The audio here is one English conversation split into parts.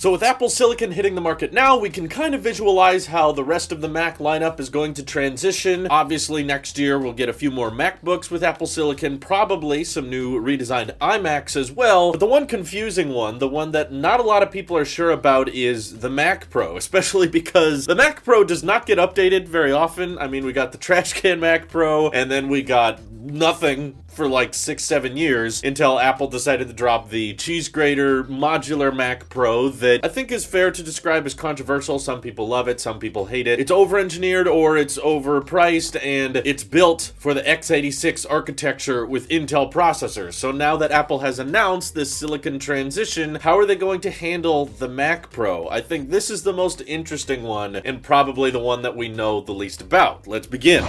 So with Apple Silicon hitting the market now, we can kind of visualize how the rest of the Mac lineup is going to transition. Obviously, next year we'll get a few more MacBooks with Apple Silicon, probably some new redesigned iMacs as well. But the one confusing one, the one that not a lot of people are sure about, is the Mac Pro, especially because the Mac Pro does not get updated very often. I mean, we got the trash can Mac Pro, and then we got nothing for like 6-7 years until Apple decided to drop the cheese grater modular Mac Pro that I think is fair to describe as controversial. Some people love it, some people hate it. It's over-engineered or it's overpriced, and it's built for the x86 architecture with Intel processors. So now that Apple has announced this silicon transition, how are they going to handle the Mac Pro? I think this is the most interesting one and probably the one that we know the least about. Let's begin.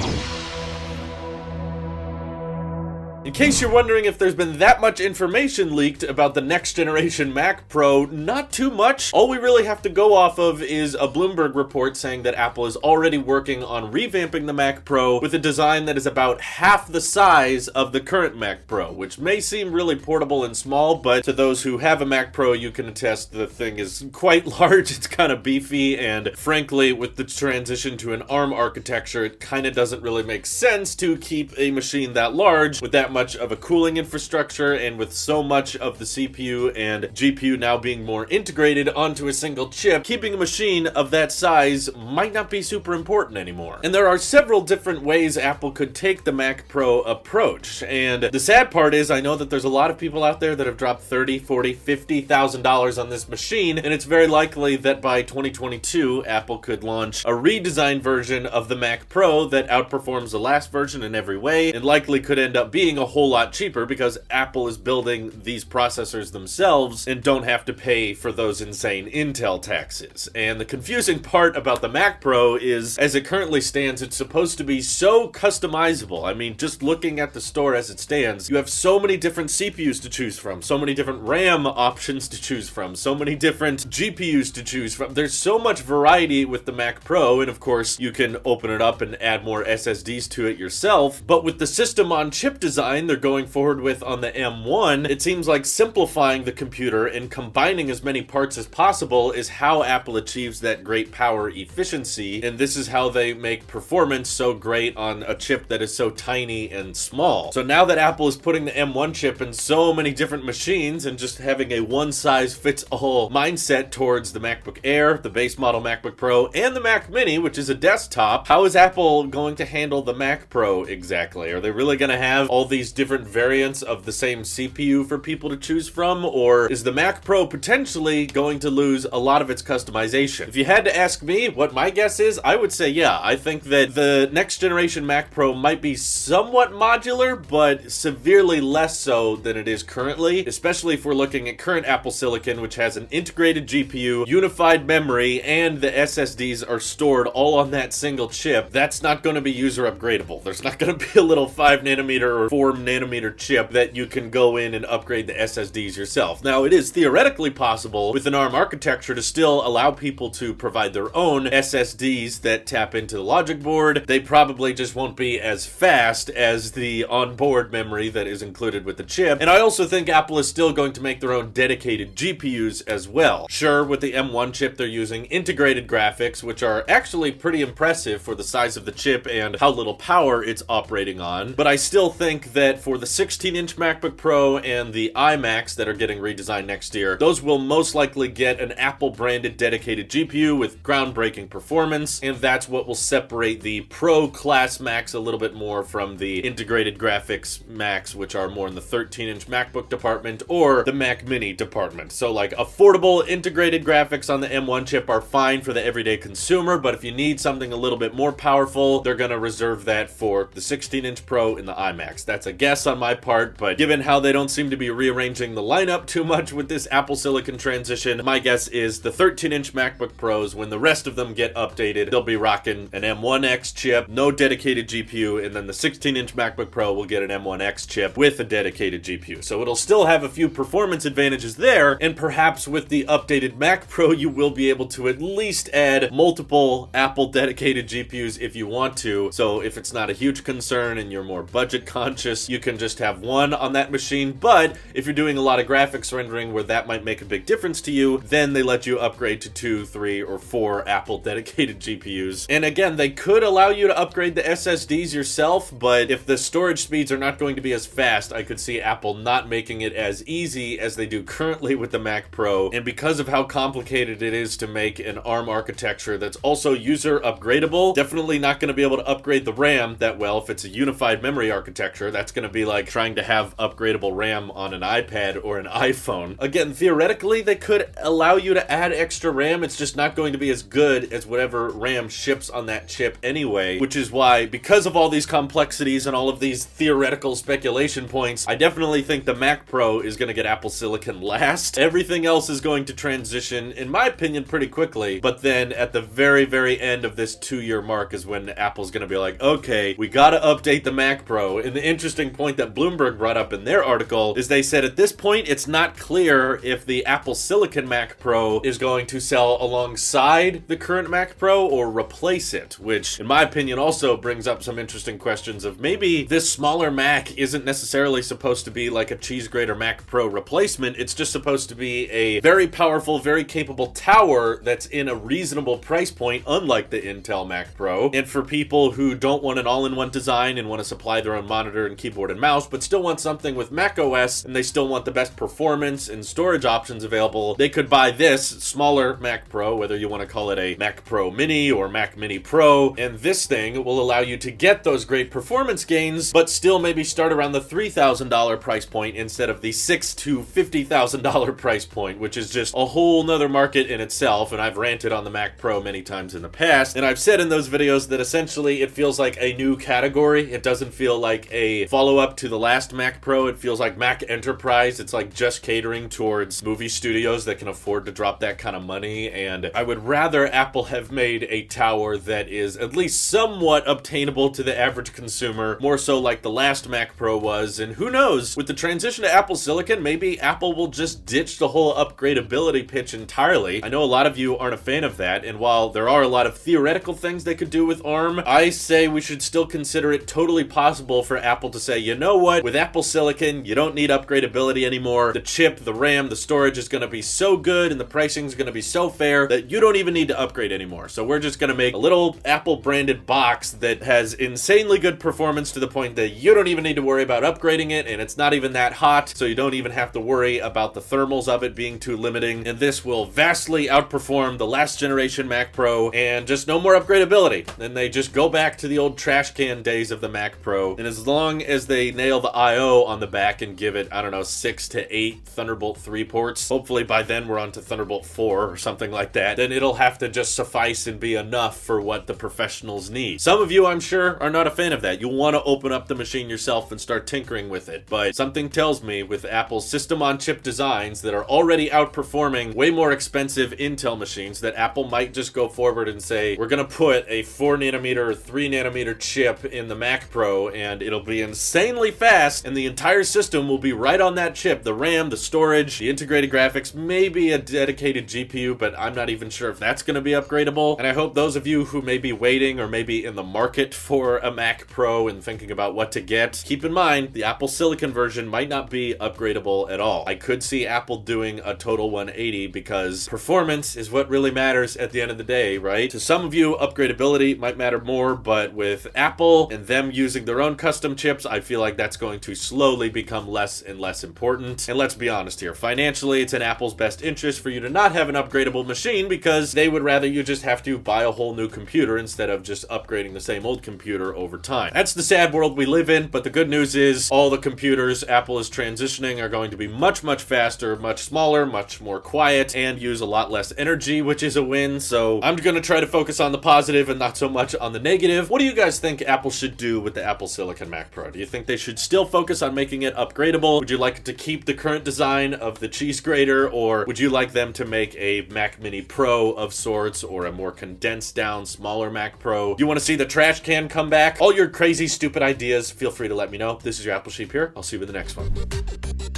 In case you're wondering if there's been that much information leaked about the next generation Mac Pro, not too much. All we really have to go off of is a Bloomberg report saying that Apple is already working on revamping the Mac Pro with a design that is about half the size of the current Mac Pro, which may seem really portable and small, but to those who have a Mac Pro, you can attest the thing is quite large. It's kind of beefy, and frankly, with the transition to an ARM architecture, it kind of doesn't really make sense to keep a machine that large with that much of a cooling infrastructure, and with so much of the CPU and GPU now being more integrated onto a single chip. Keeping a machine of that size might not be super important anymore. And there are several different ways Apple could take the Mac Pro approach, and the sad part is I know that there's a lot of people out there that have dropped $30,000, $40,000, $50,000 on this machine, and it's very likely that by 2022 Apple could launch a redesigned version of the Mac Pro that outperforms the last version in every way, and likely could end up being a whole lot cheaper because Apple is building these processors themselves and don't have to pay for those insane Intel taxes. And the confusing part about the Mac Pro is, as it currently stands, it's supposed to be so customizable. I mean, just looking at the store as it stands, you have so many different CPUs to choose from, so many different RAM options to choose from, so many different GPUs to choose from. There's so much variety with the Mac Pro, and of course, you can open it up and add more SSDs to it yourself. But with the system on chip design they're going forward with on the M1, it seems like simplifying the computer and combining as many parts as possible is how Apple achieves that great power efficiency, and this is how they make performance so great on a chip that is so tiny and small. So now that Apple is putting the M1 chip in so many different machines and just having a one-size-fits-all mindset towards the MacBook Air, the base model MacBook Pro, and the Mac Mini, which is a desktop, how is Apple going to handle the Mac Pro exactly? Are they really going to have all these different variants of the same CPU for people to choose from, or is the Mac Pro potentially going to lose a lot of its customization? If you had to ask me what my guess is, I would say yeah, I think that the next generation Mac Pro might be somewhat modular, but severely less so than it is currently, especially if we're looking at current Apple Silicon, which has an integrated GPU, unified memory, and the SSDs are stored all on that single chip. That's not going to be user upgradable. There's not going to be a little 5nm or 4nm chip that you can go in and upgrade the SSDs yourself. Now, it is theoretically possible with an ARM architecture to still allow people to provide their own SSDs that tap into the logic board. They probably just won't be as fast as the onboard memory that is included with the chip. And I also think Apple is still going to make their own dedicated GPUs as well. Sure, with the M1 chip, they're using integrated graphics, which are actually pretty impressive for the size of the chip and how little power it's operating on. But I still think that for the 16-inch MacBook Pro and the iMacs that are getting redesigned next year, those will most likely get an Apple-branded dedicated GPU with groundbreaking performance, and that's what will separate the Pro class Macs a little bit more from the integrated graphics Macs, which are more in the 13-inch MacBook department or the Mac Mini department. So like affordable integrated graphics on the M1 chip are fine for the everyday consumer, but if you need something a little bit more powerful, they're going to reserve that for the 16-inch Pro and the iMacs. That's a guess on my part, but given how they don't seem to be rearranging the lineup too much with this Apple Silicon transition, my guess is the 13-inch MacBook Pros, when the rest of them get updated, they'll be rocking an M1X chip, no dedicated GPU, and then the 16-inch MacBook Pro will get an M1X chip with a dedicated GPU. So it'll still have a few performance advantages there, and perhaps with the updated Mac Pro, you will be able to at least add multiple Apple dedicated GPUs if you want to. So if it's not a huge concern and you're more budget conscious, course, you can just have one on that machine, but if you're doing a lot of graphics rendering where that might make a big difference to you, then they let you upgrade to 2, 3, or 4 Apple dedicated GPUs. And again, they could allow you to upgrade the SSDs yourself, but if the storage speeds are not going to be as fast, I could see Apple not making it as easy as they do currently with the Mac Pro. And because of how complicated it is to make an ARM architecture that's also user upgradable, definitely not going to be able to upgrade the RAM that well if it's a unified memory architecture. That's going to be like trying to have upgradable RAM on an iPad or an iPhone. Again, theoretically, they could allow you to add extra RAM. It's just not going to be as good as whatever RAM ships on that chip anyway, which is why, because of all these complexities and all of these theoretical speculation points, I definitely think the Mac Pro is going to get Apple Silicon last. Everything else is going to transition, in my opinion, pretty quickly, but then at the very, very end of this 2-year mark is when Apple's going to be like, okay, we got to update the Mac Pro. And the interesting point that Bloomberg brought up in their article is they said at this point, it's not clear if the Apple Silicon Mac Pro is going to sell alongside the current Mac Pro or replace it, which in my opinion also brings up some interesting questions of maybe this smaller Mac isn't necessarily supposed to be like a cheese grater Mac Pro replacement. It's just supposed to be a very powerful, very capable tower that's in a reasonable price point, unlike the Intel Mac Pro. And for people who don't want an all-in-one design and want to supply their own monitor and keyboard and mouse, but still want something with Mac OS and they still want the best performance and storage options available, they could buy this smaller Mac Pro, whether you want to call it a Mac Pro Mini or Mac Mini Pro, and this thing will allow you to get those great performance gains, but still maybe start around the $3,000 price point instead of the $6,000 to $50,000 price point, which is just a whole nother market in itself. And I've ranted on the Mac Pro many times in the past, and I've said in those videos that essentially it feels like a new category. It doesn't feel like a follow-up to the last Mac Pro. It feels like Mac Enterprise. It's like just catering towards movie studios that can afford to drop that kind of money, and I would rather Apple have made a tower that is at least somewhat obtainable to the average consumer, more so like the last Mac Pro was. And who knows, with the transition to Apple Silicon, maybe Apple will just ditch the whole upgradability pitch entirely. I know a lot of you aren't a fan of that, and while there are a lot of theoretical things they could do with ARM, I say we should still consider it totally possible for Apple to say, you know what, with Apple Silicon, you don't need upgradability anymore. The chip, the RAM, the storage is going to be so good and the pricing is going to be so fair that you don't even need to upgrade anymore. So we're just going to make a little Apple branded box that has insanely good performance to the point that you don't even need to worry about upgrading it, and it's not even that hot, so you don't even have to worry about the thermals of it being too limiting. And this will vastly outperform the last generation Mac Pro, and just no more upgradability. Then they just go back to the old trash can days of the Mac Pro, and as long as they nail the I/O on the back and give it, I don't know, 6 to 8 Thunderbolt 3 ports, hopefully by then we're on to Thunderbolt 4 or something like that, then it'll have to just suffice and be enough for what the professionals need. Some of you, I'm sure, are not a fan of that. You'll want to open up the machine yourself and start tinkering with it, but something tells me with Apple's system-on-chip designs that are already outperforming way more expensive Intel machines that Apple might just go forward and say, we're going to put a 4nm or 3nm chip in the Mac Pro and it'll be insanely fast and the entire system will be right on that chip. The RAM, the storage, the integrated graphics, maybe a dedicated GPU, but I'm not even sure if that's going to be upgradable. And I hope those of you who may be waiting or maybe in the market for a Mac Pro and thinking about what to get, keep in mind the Apple Silicon version might not be upgradable at all. I could see Apple doing a total 180 because performance is what really matters at the end of the day, right? To some of you, upgradability might matter more, but with Apple and them using their own custom chips, I feel like that's going to slowly become less and less important. And let's be honest here, financially, it's in Apple's best interest for you to not have an upgradable machine because they would rather you just have to buy a whole new computer instead of just upgrading the same old computer over time. That's the sad world we live in, but the good news is all the computers Apple is transitioning are going to be much, much faster, much smaller, much more quiet, and use a lot less energy, which is a win. So I'm going to try to focus on the positive and not so much on the negative. What do you guys think Apple should do with the Apple Silicon Mac Pro? Do you think they should still focus on making it upgradable? Would you like it to keep the current design of the cheese grater, or would you like them to make a Mac Mini Pro of sorts, or a more condensed down, smaller Mac Pro? Do you want to see the trash can come back? All your crazy, stupid ideas, feel free to let me know. This is your Apple Sheep here. I'll see you in the next one.